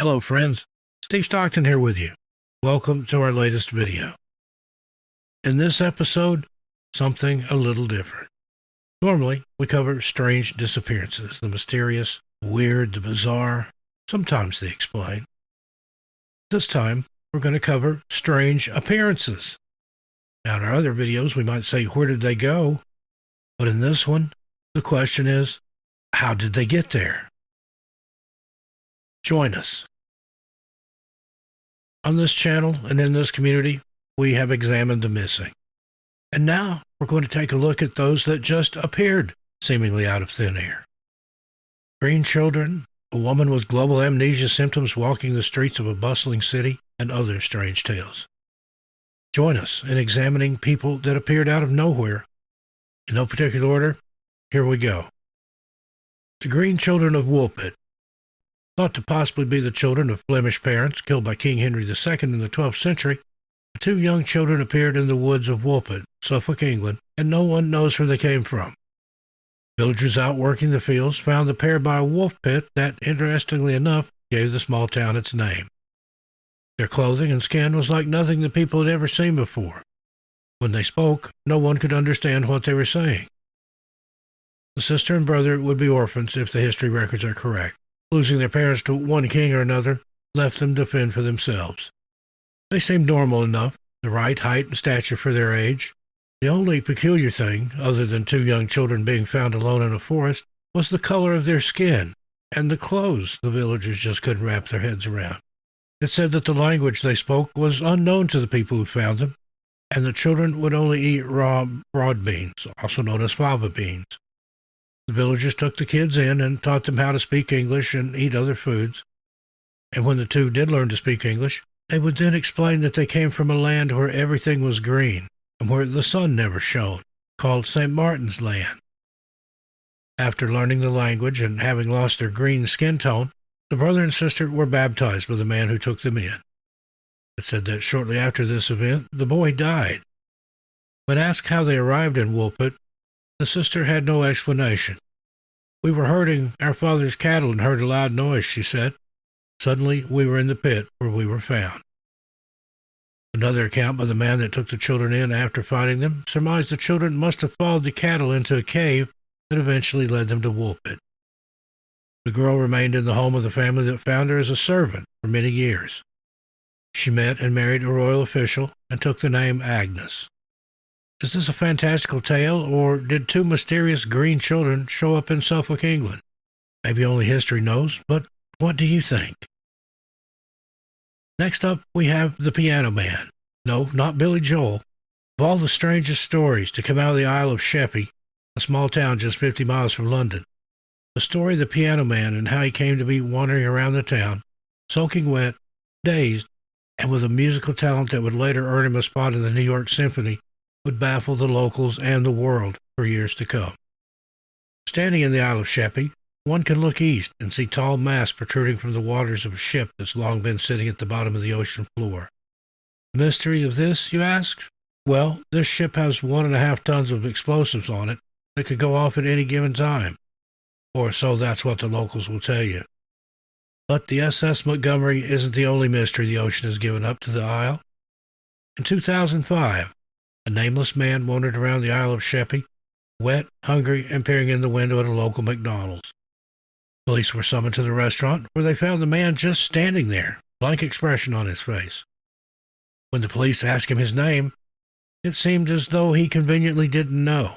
Hello friends, Steve Stockton here with you. Welcome to our latest video. In this episode, something a little different. Normally, we cover strange disappearances, the mysterious, weird, the bizarre, sometimes the explained. This time, we're going to cover strange appearances. Now in our other videos, we might say, where did they go? But in this one, the question is, how did they get there? Join us. On this channel and in this community, we have examined the missing. And now we're going to take a look at those that just appeared seemingly out of thin air. Green children, a woman with global amnesia symptoms walking the streets of a bustling city, and other strange tales. Join us in examining people that appeared out of nowhere. In no particular order, here we go. The Green Children of Woolpit. Thought to possibly be the children of Flemish parents killed by King Henry II in the 12th century, the two young children appeared in the woods of Woolpit, Suffolk, England, and no one knows where they came from. Villagers out working the fields found the pair by a wolf pit that, interestingly enough, gave the small town its name. Their clothing and skin was like nothing the people had ever seen before. When they spoke, no one could understand what they were saying. The sister and brother would be orphans if the history records are correct. Losing their parents to one king or another left them to fend for themselves. They seemed normal enough, the right height and stature for their age. The only peculiar thing, other than two young children being found alone in a forest, was the color of their skin and the clothes the villagers just couldn't wrap their heads around. It said that the language they spoke was unknown to the people who found them, and the children would only eat raw broad beans, also known as fava beans. The villagers took the kids in and taught them how to speak English and eat other foods. And when the two did learn to speak English, they would then explain that they came from a land where everything was green and where the sun never shone, called St. Martin's Land. After learning the language and having lost their green skin tone, the brother and sister were baptized by the man who took them in. It said that shortly after this event, the boy died. When asked how they arrived in Woolpit, the sister had no explanation. We were herding our father's cattle and heard a loud noise, she said. Suddenly, we were in the pit where we were found. Another account by the man that took the children in after finding them surmised the children must have followed the cattle into a cave that eventually led them to Woolpit. The girl remained in the home of the family that found her as a servant for many years. She met and married a royal official and took the name Agnes. Is this a fantastical tale, or did two mysterious green children show up in Suffolk, England? Maybe only history knows, but what do you think? Next up, we have the Piano Man. No, not Billy Joel. Of all the strangest stories to come out of the Isle of Sheppey, a small town just 50 miles from London, the story of the Piano Man and how he came to be wandering around the town, soaking wet, dazed, and with a musical talent that would later earn him a spot in the New York Symphony, would baffle the locals and the world for years to come. Standing in the Isle of Sheppey, one can look east and see tall masts protruding from the waters of a ship that's long been sitting at the bottom of the ocean floor. The mystery of this, you ask? Well, this ship has 1.5 tons of explosives on it that could go off at any given time. Or so that's what the locals will tell you. But the SS Montgomery isn't the only mystery the ocean has given up to the Isle. In 2005, a nameless man wandered around the Isle of Sheppey, wet, hungry, and peering in the window at a local McDonald's. Police were summoned to the restaurant, where they found the man just standing there, blank expression on his face. When the police asked him his name, it seemed as though he conveniently didn't know.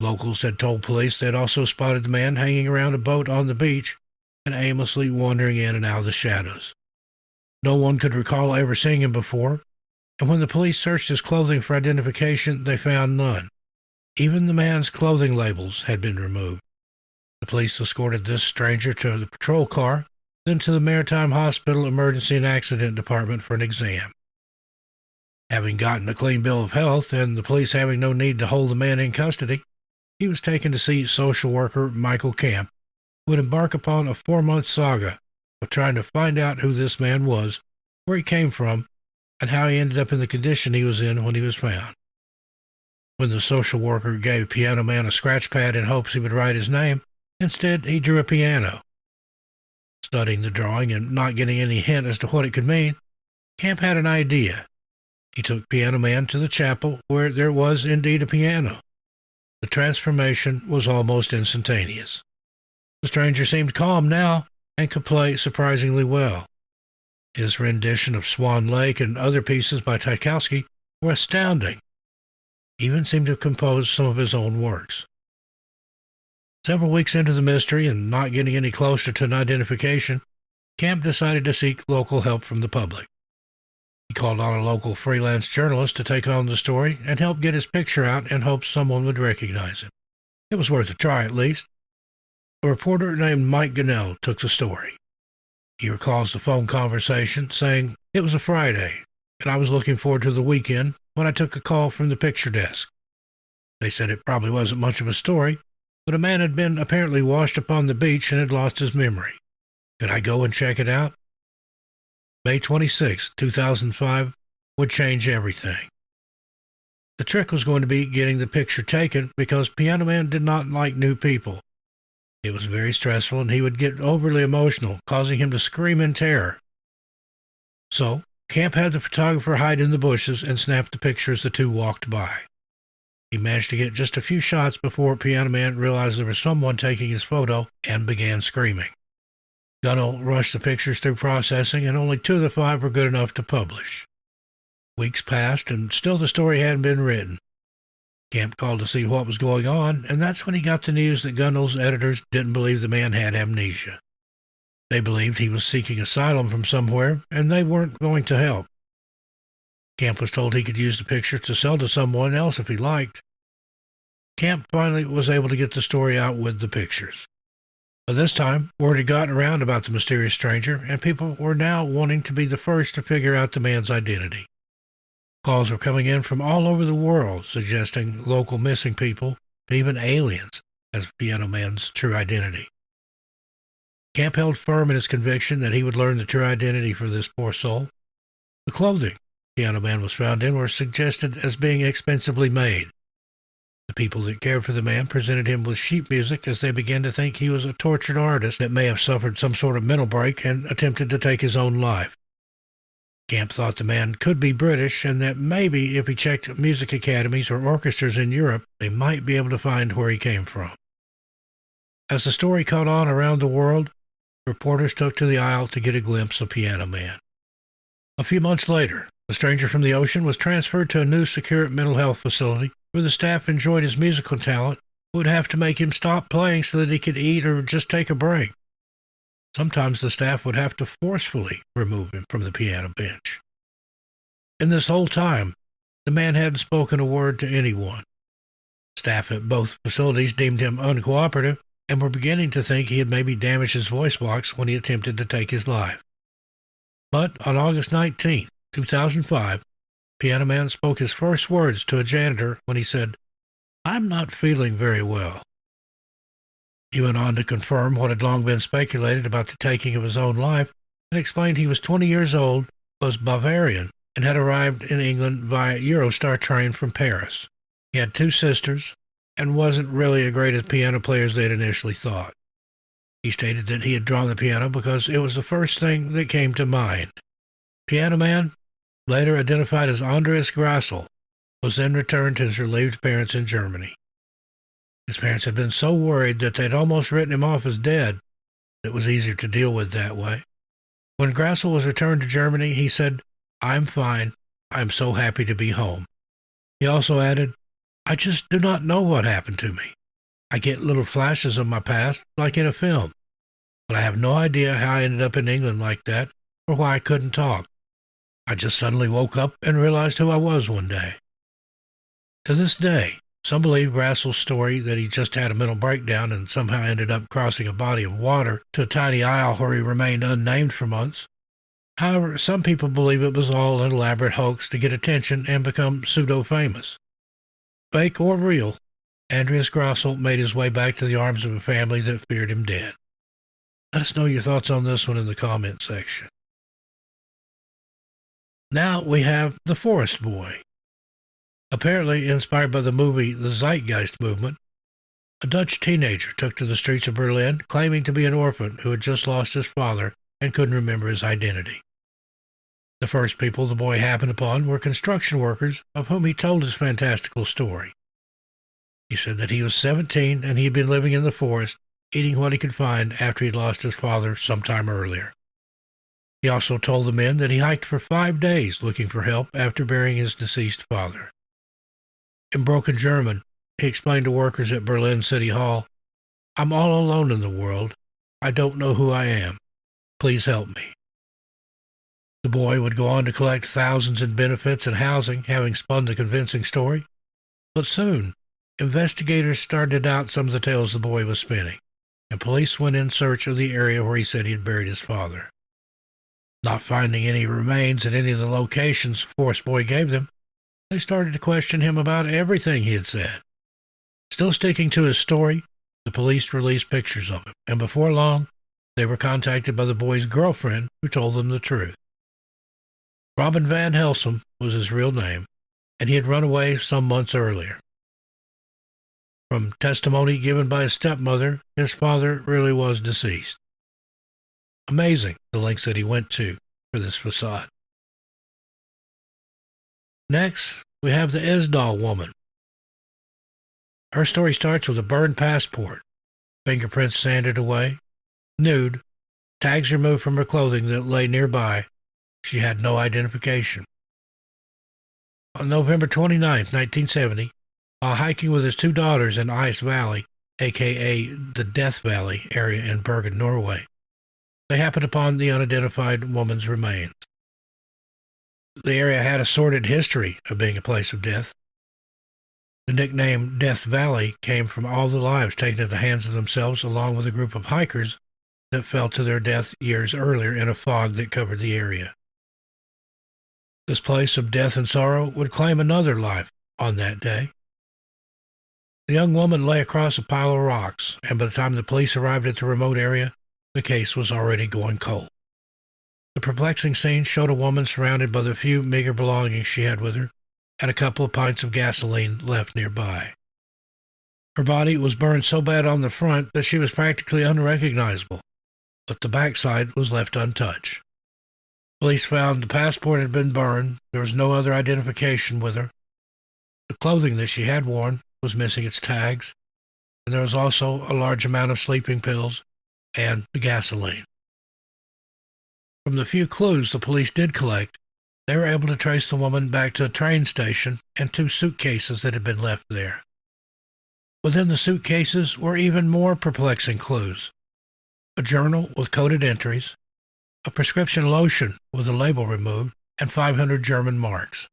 Locals had told police they had also spotted the man hanging around a boat on the beach and aimlessly wandering in and out of the shadows. No one could recall ever seeing him before, and when the police searched his clothing for identification, they found none. Even the man's clothing labels had been removed. The police escorted this stranger to the patrol car, then to the Maritime Hospital Emergency and Accident Department for an exam. Having gotten a clean bill of health, and the police having no need to hold the man in custody, he was taken to see social worker Michael Camp, who would embark upon a 4-month saga of trying to find out who this man was, where he came from, and how he ended up in the condition he was in when he was found. When the social worker gave Piano Man a scratch pad in hopes he would write his name, instead he drew a piano. Studying the drawing and not getting any hint as to what it could mean, Camp had an idea. He took Piano Man to the chapel where there was indeed a piano. The transformation was almost instantaneous. The stranger seemed calm now and could play surprisingly well. His rendition of Swan Lake and other pieces by Tchaikovsky were astounding. He even seemed to have composed some of his own works. Several weeks into the mystery and not getting any closer to an identification, Camp decided to seek local help from the public. He called on a local freelance journalist to take on the story and help get his picture out in hopes someone would recognize him. It was worth a try at least. A reporter named Mike Gunnell took the story. He recalls the phone conversation, saying, "It was a Friday, and I was looking forward to the weekend when I took a call from the picture desk. They said it probably wasn't much of a story, but a man had been apparently washed up on the beach and had lost his memory. Could I go and check it out?" May 26, 2005 would change everything. The trick was going to be getting the picture taken because Piano Man did not like new people. It was very stressful and he would get overly emotional, causing him to scream in terror. So, Camp had the photographer hide in the bushes and snap the picture as the two walked by. He managed to get just a few shots before Piano Man realized there was someone taking his photo and began screaming. Gunnell rushed the pictures through processing, and only 2 of the 5 were good enough to publish. Weeks passed, and still the story hadn't been written. Camp called to see what was going on, and that's when he got the news that Gunnell's editors didn't believe the man had amnesia. They believed he was seeking asylum from somewhere, and they weren't going to help. Camp was told he could use the pictures to sell to someone else if he liked. Camp finally was able to get the story out with the pictures. By this time, word had gotten around about the mysterious stranger, and people were now wanting to be the first to figure out the man's identity. Calls were coming in from all over the world, suggesting local missing people, even aliens, as Piano Man's true identity. Camp held firm in his conviction that he would learn the true identity for this poor soul. The clothing Piano Man was found in were suggested as being expensively made. The people that cared for the man presented him with sheet music as they began to think he was a tortured artist that may have suffered some sort of mental break and attempted to take his own life. Camp thought the man could be British and that maybe if he checked music academies or orchestras in Europe, they might be able to find where he came from. As the story caught on around the world, reporters took to the aisle to get a glimpse of Piano Man. A few months later, the stranger from the ocean was transferred to a new secure mental health facility where the staff enjoyed his musical talent, would have to make him stop playing so that he could eat or just take a break. Sometimes the staff would have to forcefully remove him from the piano bench. In this whole time, the man hadn't spoken a word to anyone. Staff at both facilities deemed him uncooperative and were beginning to think he had maybe damaged his voice box when he attempted to take his life. But on August 19, 2005, Piano Man spoke his first words to a janitor when he said, "I'm not feeling very well." He went on to confirm what had long been speculated about the taking of his own life and explained he was 20 years old, was Bavarian, and had arrived in England via Eurostar train from Paris. He had 2 sisters and wasn't really as great a piano player as they'd initially thought. He stated that he had drawn the piano because it was the first thing that came to mind. Piano Man, later identified as Andreas Grassel, was then returned to his relieved parents in Germany. His parents had been so worried that they'd almost written him off as dead. It was easier to deal with that way. When Grassel was returned to Germany, he said, "I'm fine. I'm so happy to be home." He also added, "I just do not know what happened to me. I get little flashes of my past, like in a film, but I have no idea how I ended up in England like that or why I couldn't talk. I just suddenly woke up and realized who I was one day." To this day, some believe Grassel's story that he just had a mental breakdown and somehow ended up crossing a body of water to a tiny isle where he remained unnamed for months. However, some people believe it was all an elaborate hoax to get attention and become pseudo-famous. Fake or real, Andreas Grassel made his way back to the arms of a family that feared him dead. Let us know your thoughts on this one in the comment section. Now we have The Forest Boy. Apparently inspired by the movie The Zeitgeist Movement, A Dutch teenager took to the streets of Berlin, claiming to be an orphan who had just lost his father and couldn't remember his identity. The first people the boy happened upon were construction workers, of whom he told his fantastical story. He said that he was 17 and he had been living in the forest, eating what he could find after he'd lost his father some time earlier. He also told the men that he hiked for 5 days looking for help after burying his deceased father. In broken German, he explained to workers at Berlin City Hall, "I'm all alone in the world. I don't know who I am. Please help me." The boy would go on to collect thousands in benefits and housing, having spun the convincing story. But soon, investigators started to doubt some of the tales the boy was spinning, and police went in search of the area where he said he had buried his father. Not finding any remains at any of the locations the forest boy gave them, they started to question him about everything he had said. Still sticking to his story, the police released pictures of him, and before long, they were contacted by the boy's girlfriend, who told them the truth. Robin Van Helsum was his real name, and he had run away some months earlier. From testimony given by his stepmother, his father really was deceased. Amazing the lengths that he went to for this facade. Next, we have the Isdal Woman. Her story starts with a burned passport, fingerprints sanded away, nude, tags removed from her clothing that lay nearby. She had no identification. On November 29, 1970, while hiking with his 2 daughters in Ice Valley, a.k.a. the Death Valley area in Bergen, Norway, they happened upon the unidentified woman's remains. The area had a sordid history of being a place of death. The nickname Death Valley came from all the lives taken at the hands of themselves along with a group of hikers that fell to their death years earlier in a fog that covered the area. This place of death and sorrow would claim another life on that day. The young woman lay across a pile of rocks, and by the time the police arrived at the remote area, the case was already going cold. The perplexing scene showed a woman surrounded by the few meager belongings she had with her, and a couple of pints of gasoline left nearby. Her body was burned so bad on the front that she was practically unrecognizable, but the backside was left untouched. Police found the passport had been burned. There was no other identification with her. The clothing that she had worn was missing its tags, and there was also a large amount of sleeping pills and the gasoline. From the few clues the police did collect, they were able to trace the woman back to a train station and 2 suitcases that had been left there. Within the suitcases were even more perplexing clues. A journal with coded entries, a prescription lotion with a label removed, and 500 German marks.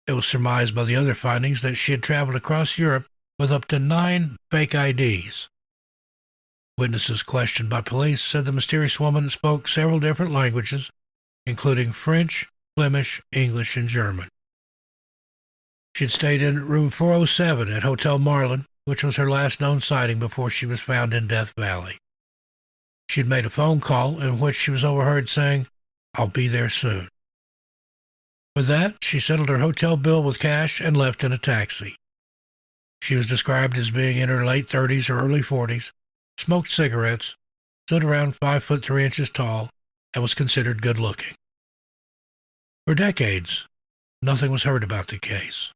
It was surmised by the other findings that she had traveled across Europe with up to 9 fake IDs. Witnesses questioned by police said the mysterious woman spoke several different languages, including French, Flemish, English, and German. She had stayed in room 407 at Hotel Marlin, which was her last known sighting before she was found in Death Valley. She had made a phone call in which she was overheard saying, "I'll be there soon." With that, she settled her hotel bill with cash and left in a taxi. She was described as being in her late 30s or early 40s, smoked cigarettes, stood around 5 foot 3 inches tall, and was considered good-looking. For decades, nothing was heard about the case.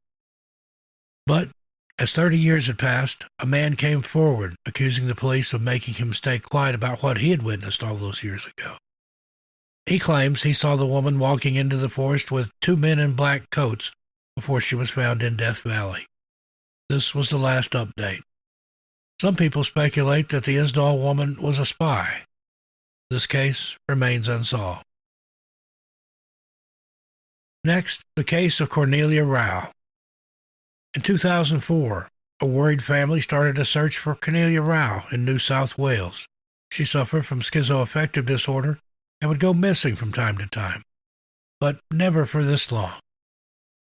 But as 30 years had passed, a man came forward accusing the police of making him stay quiet about what he had witnessed all those years ago. He claims he saw the woman walking into the forest with 2 men in black coats before she was found in Death Valley. This was the last update. Some people speculate that the Isdal woman was a spy. This case remains unsolved. Next, the case of Cornelia Rao. In 2004, a worried family started a search for Cornelia Rao in New South Wales. She suffered from schizoaffective disorder and would go missing from time to time, but never for this long.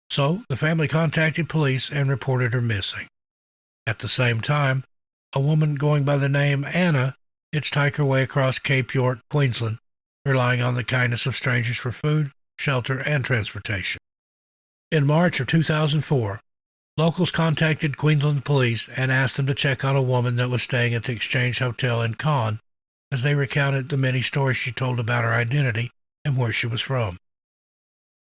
So the family contacted police and reported her missing. At the same time, a woman going by the name Anna hitchhiked her way across Cape York, Queensland, relying on the kindness of strangers for food, shelter, and transportation. In March of 2004, Locals contacted Queensland police and asked them to check on a woman that was staying at the Exchange Hotel in Cairn, as they recounted the many stories she told about her identity and where she was from.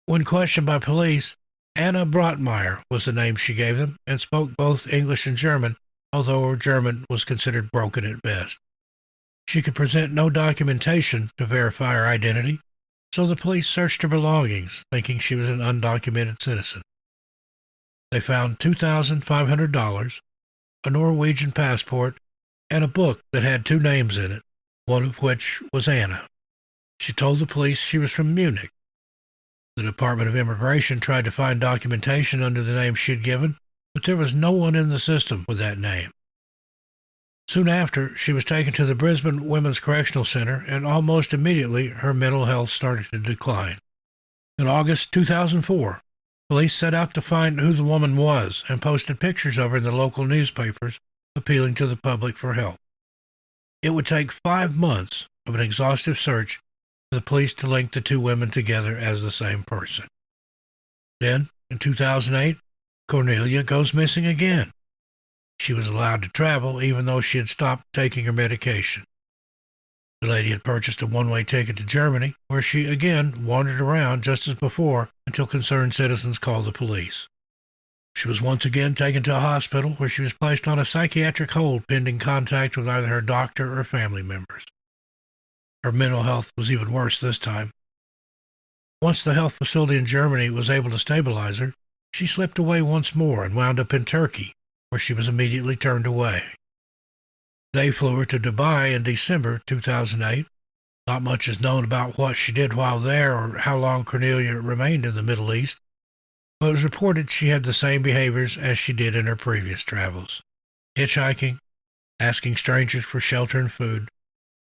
When questioned by police, Anna Brotmeyer was the name she gave them and spoke both English and German, although her German was considered broken at best. She could present no documentation to verify her identity, so the police searched her belongings, thinking she was an undocumented citizen. They found $2,500, a Norwegian passport, and a book that had two names in it, one of which was Anna. She told the police she was from Munich. The Department of Immigration tried to find documentation under the name she'd given, but there was no one in the system with that name. Soon after, she was taken to the Brisbane Women's Correctional Center, and almost immediately her mental health started to decline. In August 2004, police set out to find who the woman was and posted pictures of her in the local newspapers, appealing to the public for help. It would take 5 months of an exhaustive search for the police to link the two women together as the same person. Then, in 2008, Cornelia goes missing again. She was allowed to travel even though she had stopped taking her medication. The lady had purchased a one-way ticket to Germany, where she again wandered around just as before until concerned citizens called the police. She was once again taken to a hospital where she was placed on a psychiatric hold pending contact with either her doctor or family members. Her mental health was even worse this time. Once the health facility in Germany was able to stabilize her, she slipped away once more and wound up in Turkey, where she was immediately turned away. They flew her to Dubai in December 2008. Not much is known about what she did while there or how long Cornelia remained in the Middle East, but it was reported she had the same behaviors as she did in her previous travels: hitchhiking, asking strangers for shelter and food,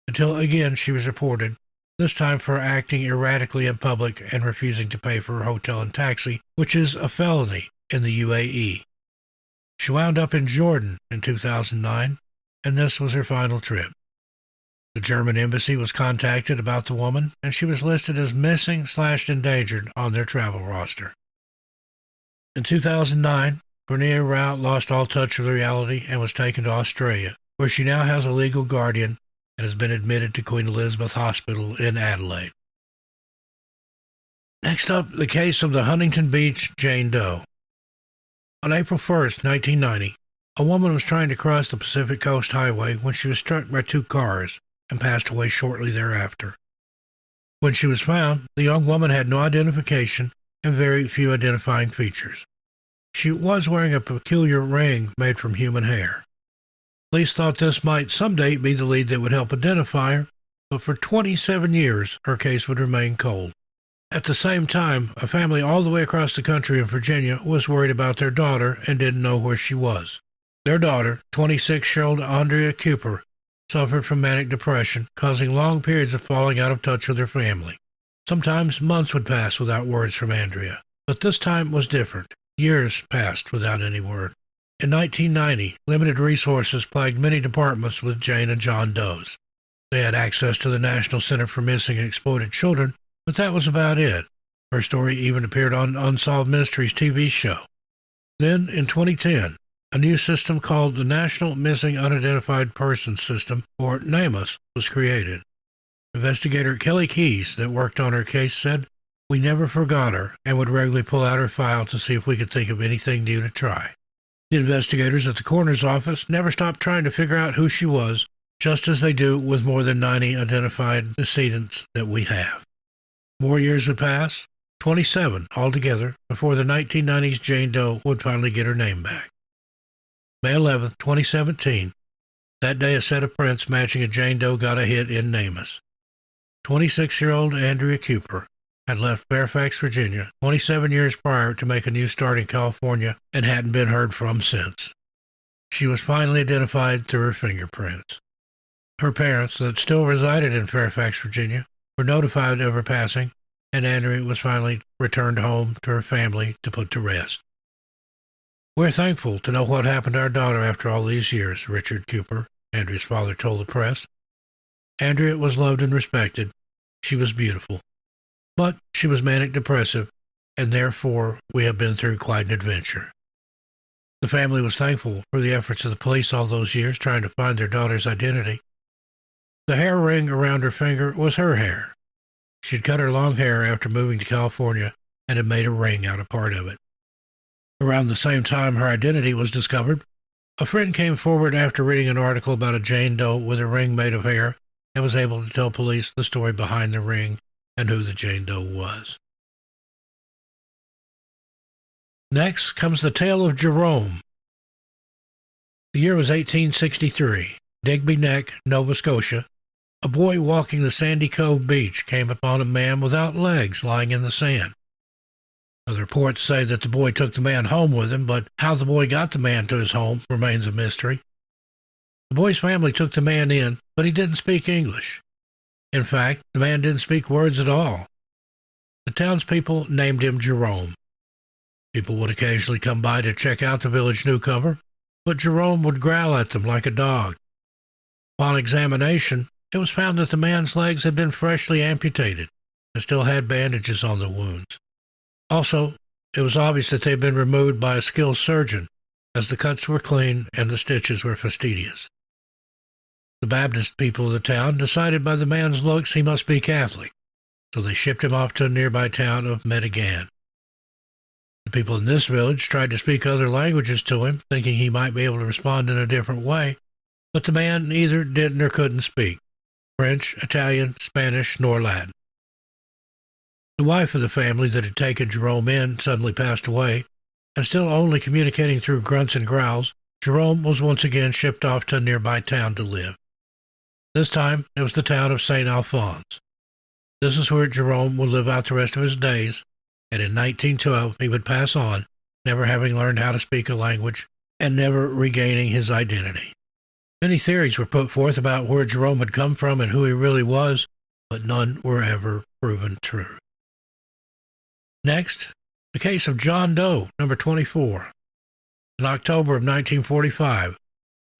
until again she was reported, this time for acting erratically in public and refusing to pay for her hotel and taxi, which is a felony in the UAE. She wound up in Jordan in 2009, and this was her final trip. The German embassy was contacted about the woman, and she was listed as missing/endangered on their travel roster. In 2009, Cornelia Rao lost all touch with reality and was taken to Australia, where she now has a legal guardian and has been admitted to Queen Elizabeth Hospital in Adelaide. Next up, the case of the Huntington Beach Jane Doe. On April 1st, 1990, a woman was trying to cross the Pacific Coast Highway when she was struck by two cars and passed away shortly thereafter. When she was found, the young woman had no identification and very few identifying features. She was wearing a peculiar ring made from human hair. Police thought this might someday be the lead that would help identify her, but for 27 years her case would remain cold. At the same time, a family all the way across the country in Virginia was worried about their daughter and didn't know where she was. Their daughter, 26-year-old Andrea Cooper, suffered from manic depression, causing long periods of falling out of touch with her family. Sometimes months would pass without words from Andrea, but this time was different. Years passed without any word. In 1990, limited resources plagued many departments with Jane and John Does. They had access to the National Center for Missing and Exploited Children, but that was about it. Her story even appeared on Unsolved Mysteries TV show. Then, in 2010, a new system called the National Missing Unidentified Persons System, or NAMUS, was created. Investigator Kelly Keyes, that worked on her case, said, "We never forgot her and would regularly pull out her file to see if we could think of anything new to try." The investigators at the coroner's office never stopped trying to figure out who she was, just as they do with more than 90 identified decedents that we have. More years would pass, 27 altogether, before the 1990s Jane Doe would finally get her name back. May 11, 2017, that day a set of prints matching a Jane Doe got a hit in NAMUS. 26-year-old Andrea Cooper had left Fairfax, Virginia, 27 years prior to make a new start in California and hadn't been heard from since. She was finally identified through her fingerprints. Her parents, that still resided in Fairfax, Virginia, were notified of her passing, and Andrea was finally returned home to her family to put to rest. "We're thankful to know what happened to our daughter after all these years," Richard Cooper, Andrea's father, told the press. "Andrea was loved and respected. She was beautiful. But she was manic depressive, and therefore we have been through quite an adventure." The family was thankful for the efforts of the police all those years trying to find their daughter's identity. The hair ring around her finger was her hair. She'd cut her long hair after moving to California and had made a ring out of part of it. Around the same time her identity was discovered, a friend came forward after reading an article about a Jane Doe with a ring made of hair and was able to tell police the story behind the ring and who the Jane Doe was. Next comes the tale of Jerome. The year was 1863. Digby Neck, Nova Scotia. A boy walking the Sandy Cove beach came upon a man without legs lying in the sand. Other reports say that the boy took the man home with him, but how the boy got the man to his home remains a mystery. The boy's family took the man in, but he didn't speak English. In fact, the man didn't speak words at all. The townspeople named him Jerome. People would occasionally come by to check out the village newcomer, but Jerome would growl at them like a dog. Upon examination, it was found that the man's legs had been freshly amputated and still had bandages on the wounds. Also, it was obvious that they had been removed by a skilled surgeon, as the cuts were clean and the stitches were fastidious. The Baptist people of the town decided by the man's looks he must be Catholic, so they shipped him off to a nearby town of Medigan. The people in this village tried to speak other languages to him, thinking he might be able to respond in a different way, but the man neither did nor couldn't speak French, Italian, Spanish, nor Latin. The wife of the family that had taken Jerome in suddenly passed away, and still only communicating through grunts and growls, Jerome was once again shipped off to a nearby town to live. This time it was the town of St. Alphonse. This is where Jerome would live out the rest of his days, and in 1912 he would pass on, never having learned how to speak a language and never regaining his identity. Many theories were put forth about where Jerome had come from and who he really was, but none were ever proven true. Next, the case of John Doe, number 24. In October of 1945,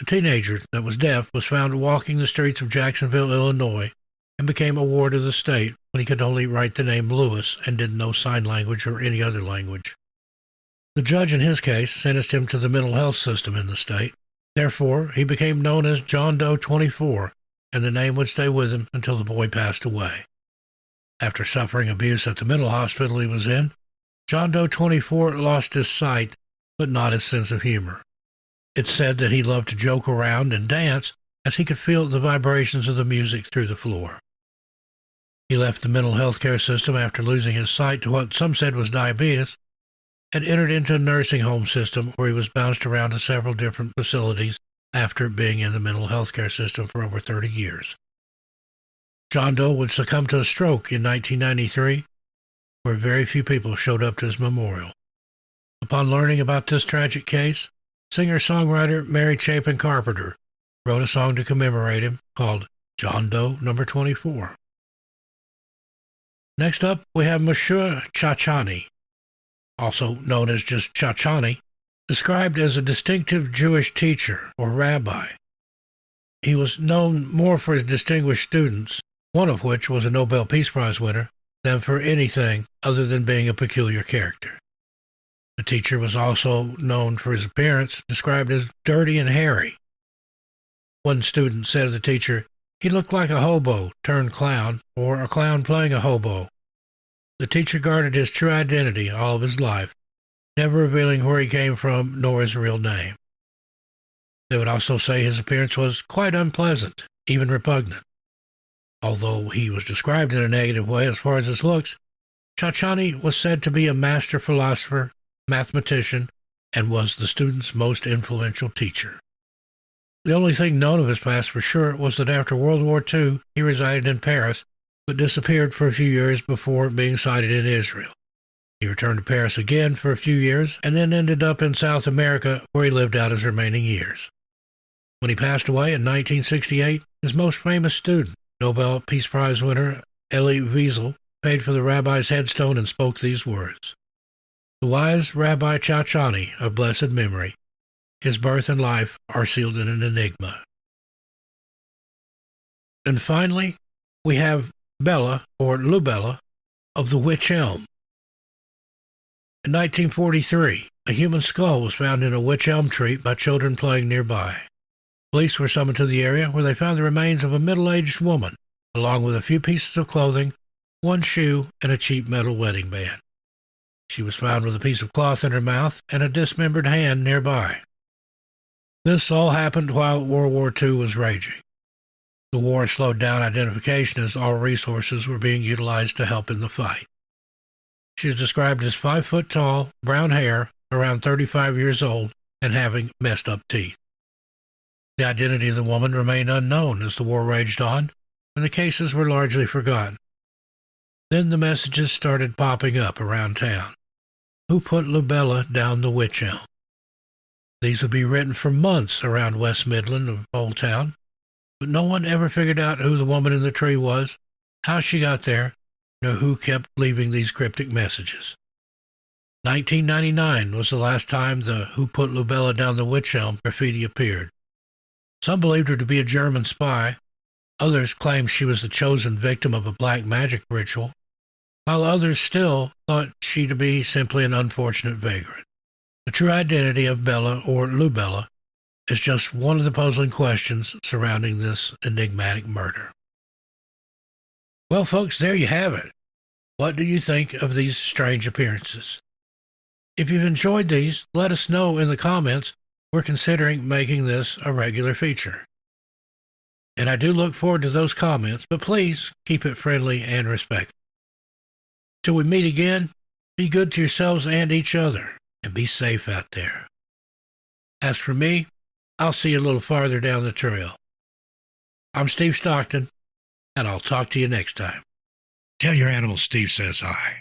a teenager that was deaf was found walking the streets of Jacksonville, Illinois, and became a ward of the state when he could only write the name Lewis and didn't know sign language or any other language. The judge in his case sentenced him to the mental health system in the state. Therefore, he became known as John Doe 24, and the name would stay with him until the boy passed away. After suffering abuse at the mental hospital he was in, John Doe 24 lost his sight, but not his sense of humor. It's said that he loved to joke around and dance as he could feel the vibrations of the music through the floor. He left the mental health care system after losing his sight to what some said was diabetes, and entered into a nursing home system where he was bounced around to several different facilities after being in the mental health care system for over 30 years. John Doe would succumb to a stroke in 1993, where very few people showed up to his memorial. Upon learning about this tragic case, singer-songwriter Mary Chapin Carpenter wrote a song to commemorate him called John Doe number 24. Next up, we have Monsieur Chachani, also known as just Chachani, described as a distinctive Jewish teacher or rabbi. He was known more for his distinguished students, one of which was a Nobel Peace Prize winner, than for anything other than being a peculiar character. The teacher was also known for his appearance, described as dirty and hairy. One student said of the teacher, he looked like a hobo turned clown, or a clown playing a hobo. The teacher guarded his true identity all of his life, never revealing where he came from nor his real name. They would also say his appearance was quite unpleasant, even repugnant. Although he was described in a negative way as far as his looks, Chachani was said to be a master philosopher, mathematician, and was the student's most influential teacher. The only thing known of his past for sure was that after World War II, he resided in Paris, but disappeared for a few years before being sighted in Israel. He returned to Paris again for a few years, and then ended up in South America, where he lived out his remaining years. When he passed away in 1968, his most famous student, Nobel Peace Prize winner Elie Wiesel, paid for the rabbi's headstone and spoke these words. The wise Rabbi Chachani of blessed memory, his birth and life are sealed in an enigma. And finally, we have Bella, or Lubella, of the Witch Elm. In 1943, A human skull was found in a Witch Elm tree by children playing nearby. Police were summoned to the area where they found the remains of a middle-aged woman, along with a few pieces of clothing, one shoe, and a cheap metal wedding band. She was found with a piece of cloth in her mouth and a dismembered hand nearby. This all happened while World War II was raging. The war slowed down identification as all resources were being utilized to help in the fight. She is described as 5 foot tall, brown hair, around 35 years old, and having messed up teeth. The identity of the woman remained unknown as the war raged on, and the cases were largely forgotten. Then the messages started popping up around town. Who put Lubella down the Witch Elm? These would be written for months around West Midland of Old Town, but no one ever figured out who the woman in the tree was, how she got there, nor who kept leaving these cryptic messages. 1999 was the last time the Who Put Lubella Down the Witch Elm graffiti appeared. Some believed her to be a German spy. Others claimed she was the chosen victim of a black magic ritual, while others still thought she to be simply an unfortunate vagrant. The true identity of Bella or Lubella is just one of the puzzling questions surrounding this enigmatic murder. Well, folks, there you have it. What do you think of these strange appearances? If you've enjoyed these, let us know in the comments. We're considering making this a regular feature. And I do look forward to those comments, but please keep it friendly and respectful. Till we meet again, be good to yourselves and each other, and be safe out there. As for me, I'll see you a little farther down the trail. I'm Steve Stockton, and I'll talk to you next time. Tell your animals Steve says hi.